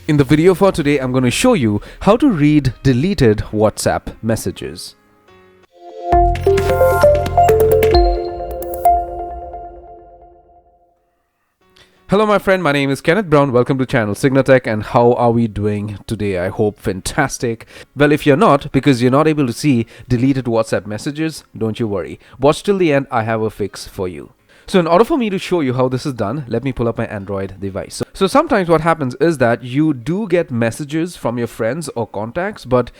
In the video for today, I'm going to show you how to read deleted WhatsApp messages. Hello my friend, my name is Kenneth Brown. Welcome to channel CygnaTech, and how are we doing today? I hope fantastic. Well, if you're not, because you're not able to see deleted WhatsApp messages, don't you worry. Watch till the end, I have a fix for you. So in order for me to show you how this is done, let me pull up my Android device. So sometimes what happens is that you do get messages from your friends or contacts, but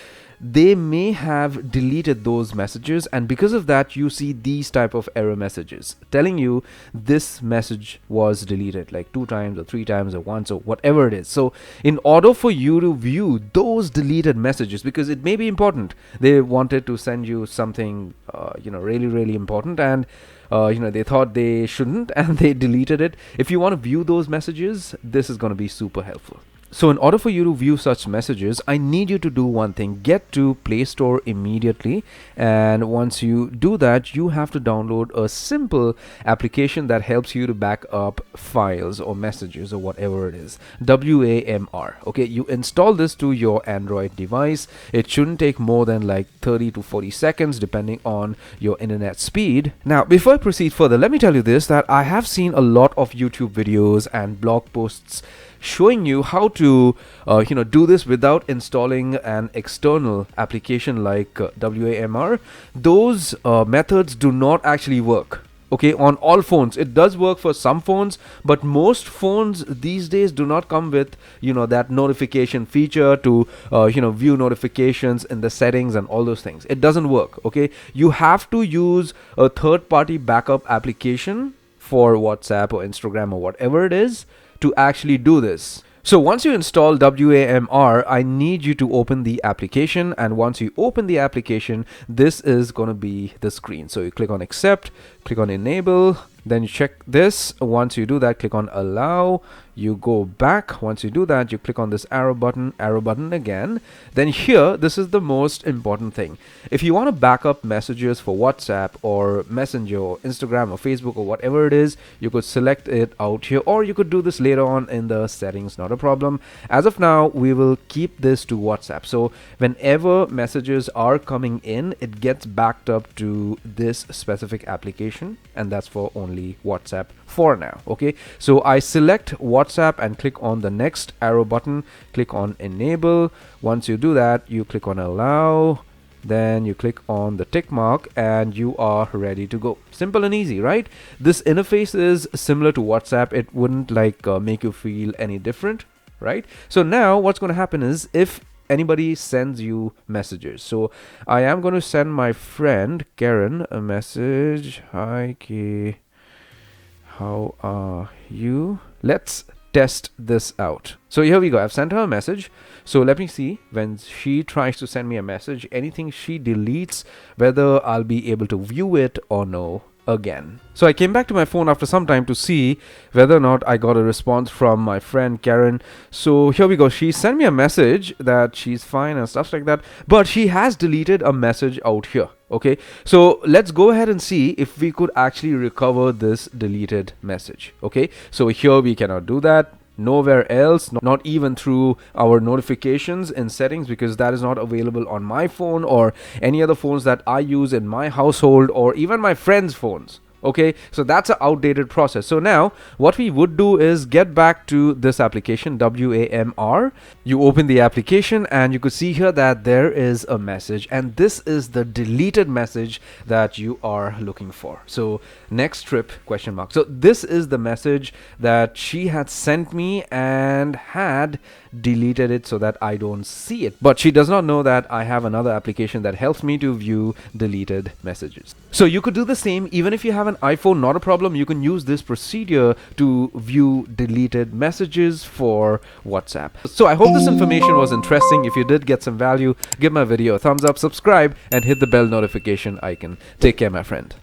they may have deleted those messages, and because of that you see these type of error messages telling you this message was deleted like 2 times or 3 times or once or whatever it is. So in order for you to view those deleted messages, because it may be important, they wanted to send you something really important, and they thought they shouldn't and they deleted it. If you want to view those messages, this is going to be super helpful. So in order for you to view such messages, I need you to do one thing. Get to Play Store immediately, and once you do that, you have to download a simple application that helps you to back up files or messages or whatever it is. WAMR. Okay, you install this to your Android device. It shouldn't take more than like 30 to 40 seconds depending on your internet speed. Now, before I proceed further, let me tell you this, that I have seen a lot of YouTube videos and blog posts showing you how to do this without installing an external application like WAMR. Those methods do not actually work. Okay, on all phones. It does work for some phones, but most phones these days do not come with that notification feature to view notifications in the settings and all those things. It doesn't work. Okay, you have to use a third-party backup application for WhatsApp or Instagram or whatever it is to actually do this. So once you install WAMR, I need you to open the application, and once you open the application, this is going to be the screen. So you click on accept, click on enable, then you check this. Once you do that, click on allow, you go back. Once you do that, you click on this arrow button again. Then here, this is the most important thing. If you want to back up messages for WhatsApp or Messenger or Instagram or Facebook or whatever it is, you could select it out here, or you could do this later on in the settings, not a problem. As of now, we will keep this to WhatsApp. So whenever messages are coming in, it gets backed up to this specific application, and that's for only WhatsApp for now. Okay, so I select WhatsApp and click on the next arrow button, click on enable. Once you do that, you click on allow, then you click on the tick mark, and you are ready to go. Simple and easy, right? This interface is similar to WhatsApp. It wouldn't make you feel any different, right? So now what's going to happen is, if anybody sends you messages, so I am going to send my friend Karen a message. Hi K, how are you? Let's test this out. So here we go. I've sent her a message. So let me see when she tries to send me a message, anything she deletes, whether I'll be able to view it or no again. So I came back to my phone after some time to see whether or not I got a response from my friend Karen. So here we go. She sent me a message that she's fine and stuff like that, but she has deleted a message out here. Okay, so let's go ahead and see if we could actually recover this deleted message. Okay, so here we cannot do that. Nowhere else, not even through our notifications in settings, because that is not available on my phone or any other phones that I use in my household, or even my friends' phones. Okay, so that's an outdated process. So now what we would do is get back to this application WAMR. You open the application and you could see here that there is a message, and this is the deleted message that you are looking for. So next trip ? So this is the message that she had sent me and had deleted it so that I don't see it, but she does not know that I have another application that helps me to view deleted messages. So you could do the same even if you have an iPhone, not a problem. You can use this procedure to view deleted messages for WhatsApp. So I hope this information was interesting. If you did get some value, give my video a thumbs up, subscribe, and hit the bell notification icon. Take care, my friend.